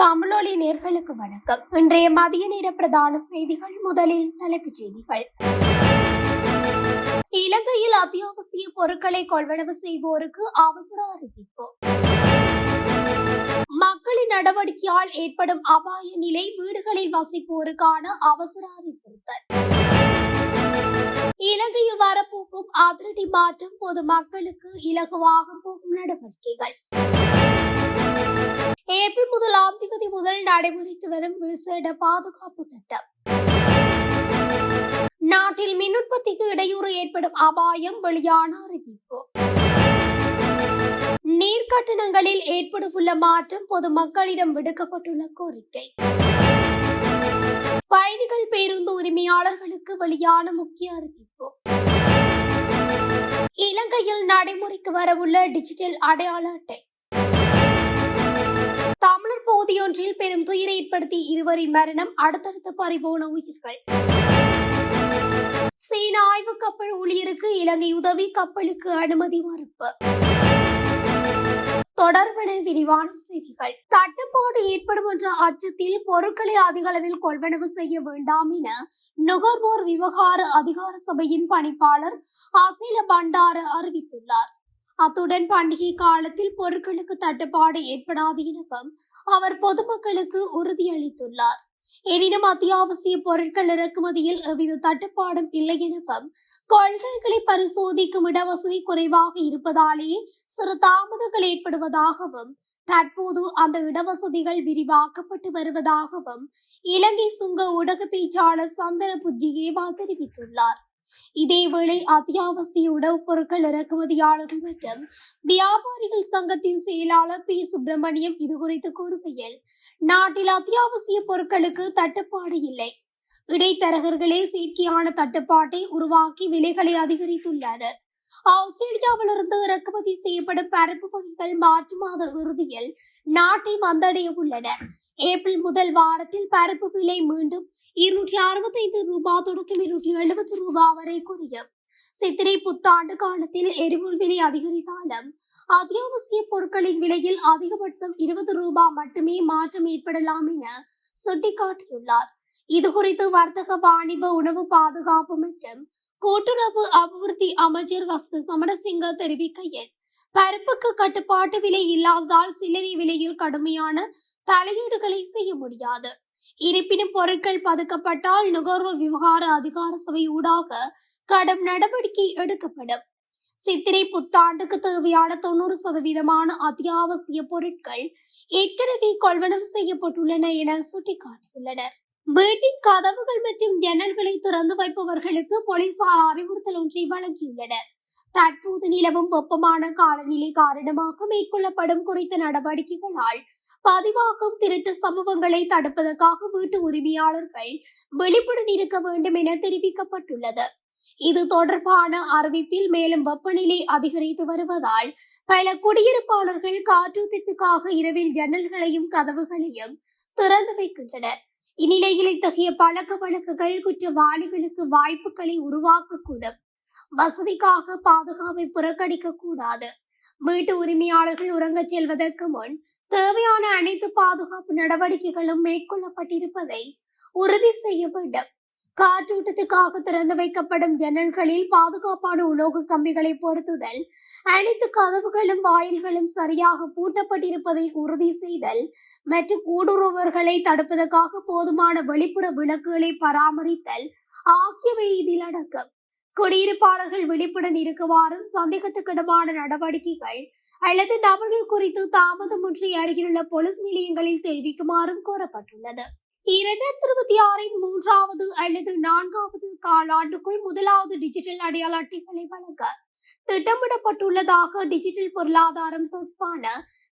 தமிழொலி நேர்களுக்கு வணக்கம். இன்றைய மதிய நேர பிரதான செய்திகள். முதலில் தலைப்புச் செய்திகள். இலங்கையில் அத்தியாவசிய பொருட்களை கொள்வனவு செய்வோருக்கு அவசர அறிவிப்பு. மக்களின் நடவடிக்கையால் ஏற்படும் அபாய நிலை, வீடுகளில் வசிப்போருக்கான அவசர அறிவுறுத்தல். இலங்கையில் வரப்போகும் அதிரடி மாற்றம், பொதுமக்களுக்கு இலகுவாக போகும் நடவடிக்கைகள். ஏப்ரல் 1 முதல் நடைமுறைக்கு வரும் விசேட பாதுகாப்பு திட்டம். நாட்டில் மின் உற்பத்திக்கு இடையூறு ஏற்படும் அபாயம், வெளியான அறிவிப்பு. நீர் கட்டணங்களில் ஏற்படவுள்ள மாற்றம், பொதுமக்களிடம் விடுக்கப்பட்டுள்ள கோரிக்கை. பயணிகள் பேருந்து உரிமையாளர்களுக்கு வெளியான முக்கிய அறிவிப்பு. இலங்கையில் நடைமுறைக்கு வரவுள்ள டிஜிட்டல் அடையாள அட்டை. தமிழர் பகுதியொன்றில் பெரும் துயரை ஏற்படுத்தி இருவரின் மரணம், அடுத்தடுத்த பறிபோன உயிர்கள். சீன ஆய்வு கப்பல் ஊழியருக்கு இலங்கை உதவி, கப்பலுக்கு அனுமதி மறுப்பு. தொடர்பான விரிவான செய்திகள். தட்டுப்பாடு ஏற்படும் என்ற அச்சத்தில் பொருட்களை அதிக அளவில் கொள்வனவு செய்ய வேண்டாம் என நுகர்வோர் விவகார அதிகார சபையின் பணிப்பாளர் அசீல பண்டார அறிவித்துள்ளார். அத்துடன் பண்டிகை காலத்தில் பொருட்களுக்கு தட்டுப்பாடு ஏற்படாது எனவும் அவர் பொதுமக்களுக்கு உறுதியளித்துள்ளார். எனினும் அத்தியாவசிய பொருட்கள் இறக்குமதியில் எவ்வித தட்டுப்பாடும் இல்லை எனவும் கொள்கைகளை பரிசோதிக்கும் இடவசதி குறைவாக இருப்பதாலேயே சிறு தாமதங்கள் ஏற்படுவதாகவும் தற்போது அந்த இடவசதிகள் விரிவாக்கப்பட்டு வருவதாகவும் இலங்கை சுங்க ஊடக பேச்சாளர் சந்தன புஜ்ஜிகேவா தெரிவித்துள்ளார். இதேவேளை அத்தியாவசிய உணவுப் பொருட்கள் இறக்குமதியாளர்கள் மற்றும் வியாபாரிகள் சங்கத்தின் செயலாளர் பி. சுப்பிரமணியம் இதுகுறித்து கூறுகையில், நாட்டில் அத்தியாவசிய பொருட்களுக்கு தட்டுப்பாடு இல்லை. இடைத்தரகர்களே செயற்கையான தட்டுப்பாட்டை உருவாக்கி விலைகளை அதிகரித்துள்ளனர். ஆஸ்திரேலியாவிலிருந்து இறக்குமதி செய்யப்படும் பருப்பு வகைகள் மார்ச் மாத இறுதியில் நாட்டை வந்தடைய உள்ளன. ஏப்ரல் முதல் வாரத்தில் பருப்பு விலை மீண்டும் 265 ரூபாய் தொடக்கம் 270 ரூபாய் வரை குறையும். சித்திரை புத்தாண்டு காலத்தில் எரிபொருள் விலை அதிகரித்தாலும் அத்தியாவசிய பொருட்களின் விலையில் அதிகபட்சம் 20 ரூபாய் மட்டுமே மாற்றம் ஏற்படலாம் என சுட்டிக்காட்டியுள்ளார். இதுகுறித்து வர்த்தக, வாணிப, உணவு பாதுகாப்பு மற்றும் கூட்டுறவு அபிவிருத்தி அமைச்சர் வஸ்து சமரசிங்க தெரிவிக்கையில், பருப்புக்கு கட்டுப்பாட்டு விலை இல்லாததால் சில்லறை விலையில் கடுமையான தலையீடுகளை செய்ய முடியாது. இருப்பினும் பொருட்கள் பதுக்கப்பட்டால் நுகர்வோர் விவகார அதிகார சபை ஊடாக கடும் நடவடிக்கை எடுக்கப்படும். சித்திரை புத்தாண்டுக்கு தேவையான 90% அத்தியாவசிய பொருட்கள் ஏற்கனவே கொள்வனவு செய்யப்பட்டுள்ளன என சுட்டிக்காட்டியுள்ளனர். வீட்டின் கதவுகள் மற்றும் ஜன்னல்களை திறந்து வைப்பவர்களுக்கு போலீசார் அறிவுறுத்தல் ஒன்றை வழங்கியுள்ளனர். தற்போது நிலவும் வெப்பமான காலநிலை காரணமாக மேற்கொள்ளப்படும் குறித்த நடவடிக்கைகளால் பதிவாகும் திருட்டு சம்பவங்களை தடுப்பதற்காக வீட்டு உரிமையாளர்கள் விழிப்புடன் இருக்க வேண்டும் என தெரிவிக்கப்பட்டுள்ளது. இது தொடர்பான அறிவிப்பில் மேலும் வெப்பநிலை அதிகரித்து வருவதால் பல குடியிருப்பாளர்கள் காற்றோட்டத்திற்காக இரவில் ஜன்னல்களையும் கதவுகளையும் திறந்து வைக்கின்றனர். இந்நிலையில் இத்தகைய பழக்க வழக்குகள் குற்றவாளிகளுக்கு வாய்ப்புகளை உருவாக்கக்கூடும். வசதிக்காக பாதுகாப்பை புறக்கணிக்க கூடாது. வீட்டு உரிமையாளர்கள் உறங்கச் செல்வதற்கு முன் தேவையான அனைத்து பாதுகாப்பு நடவடிக்கைகளும் மேற்கொள்ளப்பட்டிருப்பதை உறுதி செய்ய வேண்டும். காற்றோட்டத்துக்காக திறந்து வைக்கப்படும் ஜன்னல்களில் பாதுகாப்பான உலோக கம்பிகளை பொருத்துதல், அனைத்து கதவுகளும் வாயில்களும் சரியாக பூட்டப்பட்டிருப்பதை உறுதி செய்தல் மற்றும் ஊடுருவர்களை தடுப்பதற்காக போதுமான வெளிப்புற விளக்குகளை பராமரித்தல் ஆகியவை இதில் அடங்கும். குடியிருப்பாளர்கள் விழிப்புடன் இருக்குமாறும் சந்தேகத்துக்கிடமான நடவடிக்கைகள் அல்லது நபர்கள் குறித்து தாமதமின்றி அருகிலுள்ள போலீஸ் நிலையங்களில் தெரிவிக்குமாறும் கோரப்பட்டுள்ளது. 2026 3வது அல்லது 4வது காலாண்டுக்குள் முதலாவது டிஜிட்டல் அடையாள அட்டைகளை வழங்க திட்டமிடப்பட்டுள்ளதாக டிஜிட்டல் பொருளாதாரம் தொடர்பான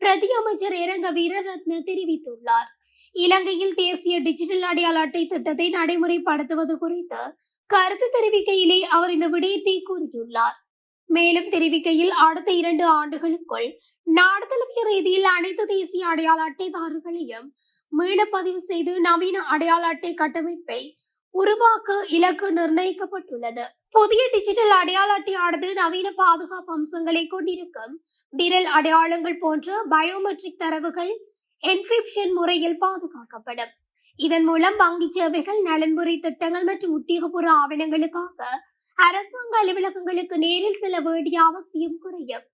பிரதி அமைச்சர் இரங்க வீரரத்ன தெரிவித்துள்ளார். இலங்கையில் தேசிய டிஜிட்டல் அடையாள அட்டை திட்டத்தை நடைமுறைப்படுத்துவது குறித்து கருத்து தெரிவிக்கையிலே அவர் இந்த விடயத்தை கூறியுள்ளார். மேலும் தெரிவிக்கையில், அடுத்த 2 ஆண்டுகளுக்குள் நாடு தழுவிய ரீதியில் அனைத்து தேசிய அடையாள அட்டைதாரர்களையும் மீளப்பதிவு செய்து நவீன அடையாள அட்டை கட்டமைப்பை உருவாக்க இலக்கு நிர்ணயிக்கப்பட்டுள்ளது. புதிய டிஜிட்டல் அடையாள அட்டையானது நவீன பாதுகாப்பு அம்சங்களை கொண்டிருக்கும். விரல் அடையாளங்கள் போன்ற பயோமெட்ரிக் தரவுகள் என்கிரிப்ஷன் முறையில் பாதுகாக்கப்படும். இதன் மூலம் வங்கி சேவைகள், நலன்புரி திட்டங்கள் மற்றும் உத்தியோகபூர்வ ஆவணங்களுக்காக அரசாங்க அலுவலகங்களுக்கு நேரில் செல்ல வேண்டிய அவசியம் குறையும்.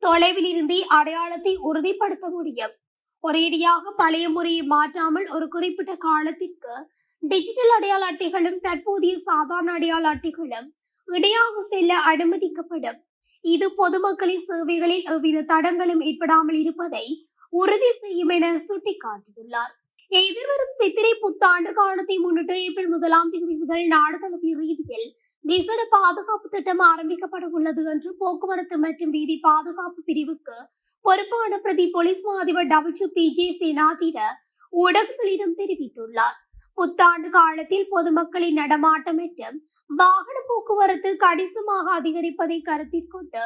தொலைவில் இருந்தே அடையாளத்தை உறுதிப்படுத்த முடியும். ஒரேடியாக பழைய முறையை மாற்றாமல் ஒரு குறிப்பிட்ட காலத்திற்கு டிஜிட்டல் அடையாள அட்டைகளும் தற்போதைய சாதாரண அடையாள அட்டைகளும் இடையாக செல்ல அனுமதிக்கப்படும். இது பொதுமக்களின் சேவைகளில் எவ்வித தடங்களும் ஏற்படாமல் இருப்பதை உறுதி செய்யும் என சுட்டிக்காட்டியுள்ளார். எதிர்வரும் சித்திரை புத்தாண்டு காலத்தை முன்னிட்டு ஏப்ரல் 1 முதல் நாடு தழுவிய ரீதியில் விசேட பாதுகாப்பு திட்டம் ஆரம்பிக்கப்பட உள்ளது என்று போக்குவரத்து மற்றும் வீதி பாதுகாப்பு பிரிவுக்கு பொறுப்பான பிரதி போலீஸ் மா அதிபர் WPJ சேனாதீர ஊடகங்களிடம் தெரிவித்துள்ளார். புத்தாண்டு காலத்தில் பொதுமக்களின் நடமாட்டம் மற்றும் வாகன போக்குவரத்து கணிசமாக அதிகரிப்பதை கருத்தில் கொண்டு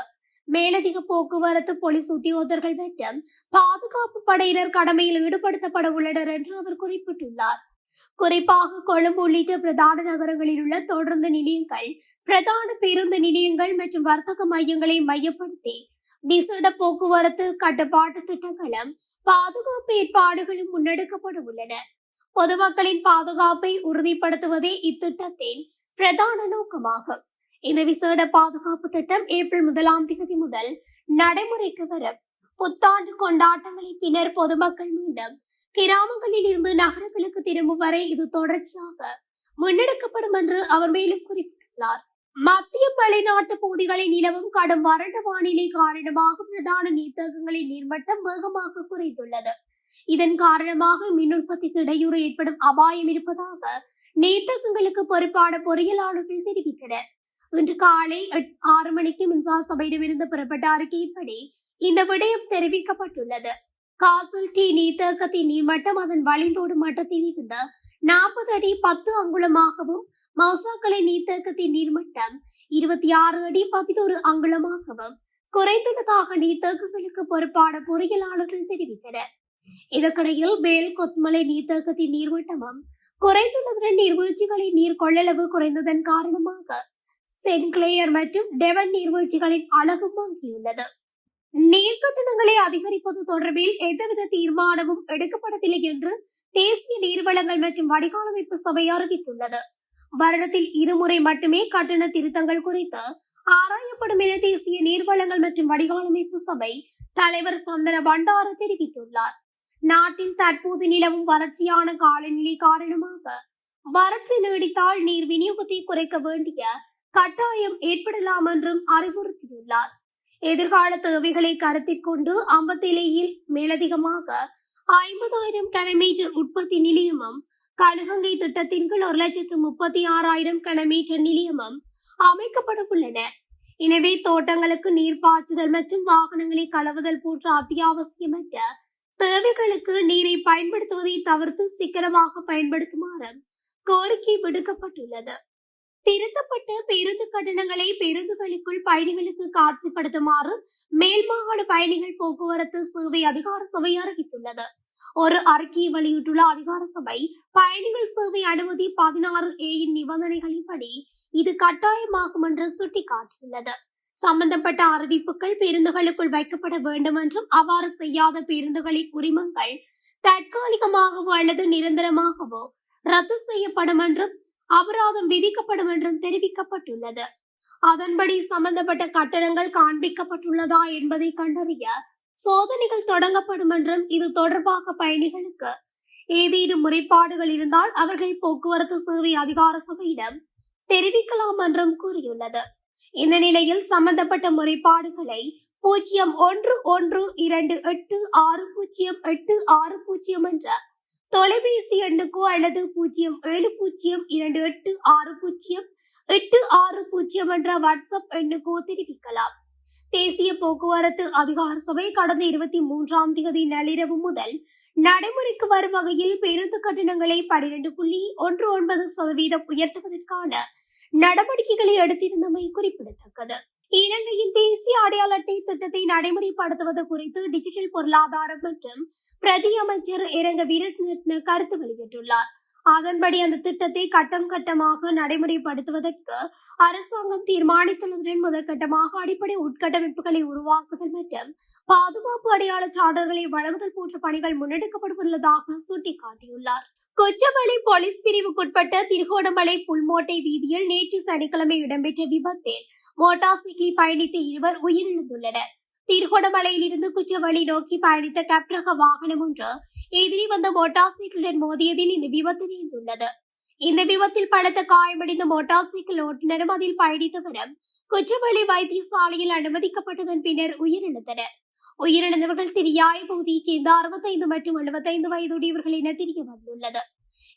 மேலதிக போக்குவரத்து போலீஸ் உத்தியோகர்கள் மற்றும் பாதுகாப்பு படையினர் கடமையில் ஈடுபடுத்தப்பட உள்ளனர் என்று அவர் குறிப்பிட்டுள்ளார். குறிப்பாக கொழும்பு உள்ளிட்ட பிரதான நகரங்களில் உள்ள தொடர்ந்து நிலையங்கள், பிரதான பேருந்து நிலையங்கள் மற்றும் வர்த்தக மையங்களை மையப்படுத்தி விசேட போக்குவரத்து கட்டுப்பாட்டு திட்டங்களும் பாதுகாப்பு ஏற்பாடுகளும் முன்னெடுக்கப்பட உள்ளன. பொதுமக்களின் பாதுகாப்பை உறுதிப்படுத்துவதே இத்திட்டத்தின் பிரதான நோக்கமாகும். இந்த விசேட பாதுகாப்பு திட்டம் ஏப்ரல் 1 முதல் நடைமுறைக்கு வரும். புத்தாண்டு கொண்டாட்டங்களின் பின்னர் பொதுமக்கள் மீண்டும் கிராமங்களில் இருந்து நகரங்களுக்கு திரும்பும் வரை இது தொடர்ச்சியாக முன்னெடுக்கப்படும் என்று அவர் மேலும் குறிப்பிட்டுள்ளார். மத்திய மலைநாட்டு பகுதிகளில் நிலவும் கடும் வறண்ட வானிலை காரணமாக பிரதான நீர்த்தேக்கங்களின் நீர்மட்டம் வேகமாக குறைந்துள்ளது. இதன் காரணமாக மின் உற்பத்திக்கு இடையூறு ஏற்படும் அபாயம் இருப்பதாக நீர்த்தேக்கங்களுக்கு பொறுப்பான பொறியியலாளர்கள் தெரிவித்தனர். இன்று காலை 6 மணிக்கு மின்சார சபையிடமிருந்து பெறப்பட்ட அறிக்கையின்படி இந்த விடயம் தெரிவிக்கப்பட்டுள்ளது. காசல் டி நீர்த்தேக்கத்தின் நீர்மட்டம் அதன் வழிந்தோடும் மட்டத்தில் இருந்து 40 அடி 10 அங்குலமாகவும், மௌசாக்கலை நீர்த்தேக்கத்தின் நீர்மட்டம் 26 அடி 11 அங்குலமாகவும் குறைந்துள்ளதாக நீர்த்தேக்கங்களுக்கு பொறுப்பான பொறியியலாளர்கள் தெரிவித்தனர். இதற்கிடையில் வேல் கொத்மலை நீர்த்தேக்கத்தின் நீர்மட்டமும் குறைந்துள்ளதுடன் நீர்வீழ்ச்சிகளின் நீர் கொள்ளளவு குறைந்ததன் காரணமாக சென்ட் கிளேயர் மற்றும் டெவன் நீர்வீழ்ச்சிகளின் அழகு மங்கியுள்ளது. நீர் கட்டணங்களை அதிகரிப்பது தொடர்பில் எந்தவித தீர்மானமும் எடுக்கப்படவில்லை என்று தேசிய நீர்வளங்கள் மற்றும் வடிகாலமைப்பு சபை அறிவித்துள்ளது. வருடத்தில் 2 முறை மட்டுமே கட்டண திருத்தங்கள் குறித்து ஆராயப்படும் என தேசிய நீர்வளங்கள் மற்றும் வடிகாலமைப்பு சபை தலைவர் சந்தன பண்டார தெரிவித்துள்ளார். நாட்டில் தற்போது நிலவும் வறட்சியான காலநிலை காரணமாக வறட்சி நீடித்தால் நீர் விநியோகத்தை குறைக்க வேண்டிய கட்டாயம் ஏற்படலாம் என்றும் அறிவுறுத்தியுள்ளார். எதிர்கால தேவைகளை கருத்தில் கொண்டு அம்பத்திலேயில் மேலதிகமாக 50,000 கனமீட்டர் உற்பத்தி நிலையமும், கழுகங்கை திட்டத்தின் கீழ் 136,000 கனமீட்டர் நிலையமும் அமைக்கப்பட உள்ளன. எனவே தோட்டங்களுக்கு நீர் பாய்ச்சுதல் மற்றும் வாகனங்களை கழுவுதல் போன்ற அத்தியாவசியமற்ற தேவைகளுக்கு நீரை பயன்படுத்துவதை தவிர்த்து சிக்கனமாக பயன்படுத்துமாறு கோரிக்கை விடுக்கப்பட்டுள்ளது. திருத்தப்பட்ட பேருந்து கட்டணங்களை பேருந்துகளுக்குள் பயணிகளுக்கு காட்சிப்படுத்துமாறு மேல் மாகாண பயணிகள் போக்குவரத்து சேவை அதிகார சபை அறிவித்துள்ளது. ஒரு அறிக்கையை வெளியிட்டுள்ள அதிகார சபை, பயணிகள் சேவை அனுமதி 16A நிபந்தனைகளின்படி இது கட்டாயமாகும் என்று சுட்டிக்காட்டியுள்ளது. சம்பந்தப்பட்ட அறிவிப்புகள் பேருந்துகளுக்குள் வைக்கப்பட வேண்டும் என்றும், அவ்வாறு செய்யாத பேருந்துகளின் உரிமங்கள் தற்காலிகமாகவோ அல்லது நிரந்தரமாகவோ ரத்து செய்யப்படும் என்றும், அபராதம் விதிக்கப்படும் என்றும் தெரிவிக்கப்பட்டுள்ளது. அதன்படி சம்பந்தப்பட்ட கட்டணங்கள் காண்பிக்கப்பட்டுள்ளதா என்பதை கண்டறிய சோதனைகள் தொடங்கப்படும் என்றும், இது தொடர்பாக பயணிகளுக்கு ஏதேனும் முறைப்பாடுகள் இருந்தால் அவர்கள் போக்குவரத்து சேவை அதிகார சபையிடம் தெரிவிக்கலாம் என்றும் கூறியுள்ளது. இந்த நிலையில் சம்பந்தப்பட்ட முறைப்பாடுகளை 0112860860 என்ற தொலைபேசி எண்ணுக்கோ அல்லது 0728608660 என்ற வாட்ஸ்அப் எண்ணுக்கோ தெரிவிக்கலாம். தேசிய போக்குவரத்து அதிகார சபை கடந்த 23 நள்ளிரவு முதல் நடைமுறைக்கு வரும் வகையில் பேருந்து கட்டணங்களை 12.19% உயர்த்துவதற்கான நடவடிக்கைகளை எடுத்திருந்தமை குறிப்பிடத்தக்கது. இலங்கையின் தேசிய அடையாள அட்டை திட்டத்தை நடைமுறைப்படுத்துவது குறித்து டிஜிட்டல் பொருளாதாரம் மற்றும் பிரதி அமைச்சர் இரங்க வீரரத்ன கருத்து வெளியிட்டுள்ளார். அதன்படி அந்த திட்டத்தை கட்டம் கட்டமாக நடைமுறைப்படுத்துவதற்கு அரசாங்கம் தீர்மானித்துள்ளதுடன் முதற்கட்டமாக அடிப்படை உட்கட்டமைப்புகளை உருவாக்குதல் மற்றும் பாதுகாப்பு அடையாள சான்றுகளை வழங்குதல் போன்ற பணிகள் முன்னெடுக்கப்படுவதாக சுட்டிக்காட்டியுள்ளார். கொச்சவெளி போலீஸ் பிரிவுக்குட்பட்ட திருகோணமலை புல்மோட்டை வீதியில் நேற்று சனிக்கிழமை இடம்பெற்ற விபத்தில் மோட்டார் சைக்கிளில் பயணித்த இருவர் உயிரிழந்துள்ளனர். திருகோணமலையில் இருந்து குச்சவெளி நோக்கி பயணித்த கேப்ரக வாகனம் ஒன்று எதிரி வந்த மோட்டார் சைக்கிளுடன் மோதியதில் இந்த விபத்து நேர்ந்துள்ளது. இந்த விபத்தில் பலத்த காயமடைந்த மோட்டார் சைக்கிள் ஓட்டுநரும் அதில் பயணித்தவரும் குச்சவெளி வைத்தியசாலையில் அனுமதிக்கப்பட்டதன் பின்னர் உயிரிழந்தனர். உயிரிழந்தவர்கள் திரியாய பகுதியைச் சேர்ந்த 65 மற்றும் 75 வயதுடையவர்கள் என தெரிய வந்துள்ளது.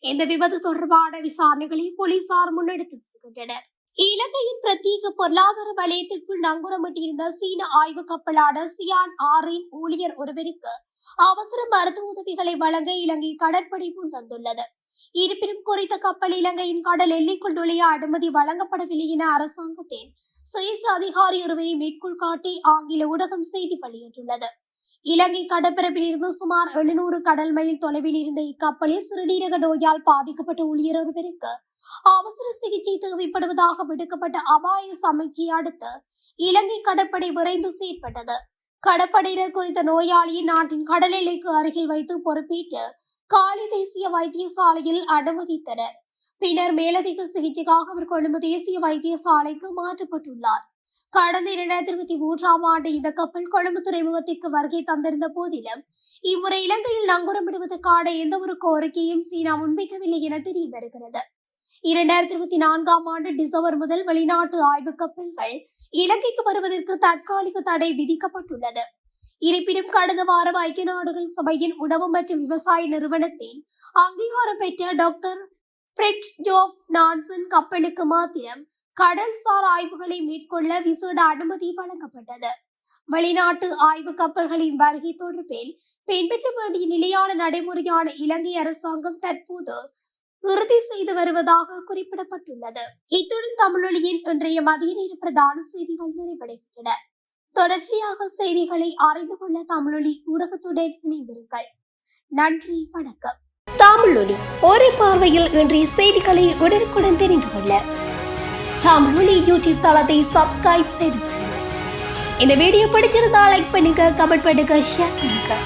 இந்த விபத்து தொடர்பான விசாரணைகளை போலீசார் முன்னெடுத்து வருகின்றனர். இலங்கையின் பிரத்யேக பொருளாதார வலயத்திற்குள் நங்கூரமிட்டிருந்த சீன ஆய்வு கப்பலான சியான் 6 ஊழியர் ஒருவருக்கு அவசர மருத்துவ உதவிகளை வழங்க இலங்கை கடற்படை முன் வந்துள்ளது. இருப்பினும் குறித்த கப்பல் இலங்கையின் கடல் எல்லைக்குள் நுழைய அனுமதி வழங்கப்படவில்லை என அரசாங்கத்தின் சிரேஷ்ட அதிகாரி ஒருவரை மேற்கோள் காட்டி ஆங்கில ஊடகம் செய்தி வெளியிட்டுள்ளது. இலங்கை கடற்பரப்பில் இருந்து சுமார் 700 கடல் மைல் தொலைவில் இருந்த இக்கப்பலில் சிறுநீரக நோயால் பாதிக்கப்பட்ட ஊழியர் ஒருவருக்கு அவசர சிகிச்சை தேவைப்படுவதாக விடுக்கப்பட்ட அபாய சமைச்சியை அடுத்து இலங்கை கடற்படை விரைந்து செயற்பட்டது. கடற்படையினர் குறித்த நோயாளியை நாட்டின் கடல் எல்லைக்கு அருகில் வைத்து பொறுப்பேற்று காலி தேசிய வைத்தியசாலையில் அனுமதித்தனர். பின்னர் மேலதிக சிகிச்சைக்காக அவர் கொழும்பு தேசிய வைத்தியசாலைக்கு மாற்றப்பட்டுள்ளார். கடந்த 2023ஆம் ஆண்டு இந்த கப்பல் கொழும்பு துறைமுகத்திற்கு வருகை தந்திருந்த போதிலும் இம்முறை இலங்கையில் நங்கூரமிடுவதற்கான எந்த ஒரு கோரிக்கையும் சீனா முன்வைக்கவில்லை என தெரிய வருகிறது. 2024ஆம் ஆண்டு டிசம்பர் முதல் வெளிநாட்டு ஆய்வு கப்பல்கள் இலங்கைக்கு வருவதற்கு தற்காலிக தடை விதிக்கப்பட்டுள்ளது. இருப்பினும் கடந்த வாரம் ஐக்கிய நாடுகள் சபையின் உணவு மற்றும் விவசாய நிறுவனத்தின் அங்கீகாரம் பெற்ற டாக்டர் பிரிட்ஜோஃப் நான்சன் கப்பலுக்கு மாத்திரம் கடல்சார் ஆய்வுகளை மேற்கொள்ள விசேட அனுமதி வழங்கப்பட்டது. வெளிநாட்டு ஆய்வு கப்பல்களின் வருகை தொடர்பில் பின்பற்ற வேண்டிய நிலையான நடைமுறையான இலங்கை அரசாங்கம் தற்போது உறுதி செய்து வருவதாக குறிப்பிடப்பட்டுள்ளது. இத்துடன் தமிழொலியின் இன்றைய மதிய நேர பிரதான செய்திகள் நிறைவடைகின்றன. தொடர்ச்சியாக செய்திகளை அறிந்து கொள்ள தமிழொலி ஊடகத்துடன் இணைந்திருங்கள். நன்றி, வணக்கம். தமிழொலி ஒரே பார்வையில் இன்றைய செய்திகளை உடனுக்குடன் தெரிந்து கொள்ள தமிழொலி யூடியூப் தளத்தை சப்ஸ்கிரைப் செய்து இந்த வீடியோ பிடிச்சிருந்தா லைக் பண்ணுங்க, கமெண்ட் பண்ணுங்க, ஷேர் பண்ணுங்க.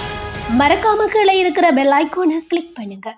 மறக்காம கீழே இருக்கிற பெல் ஐகானை கிளிக் பண்ணுங்க.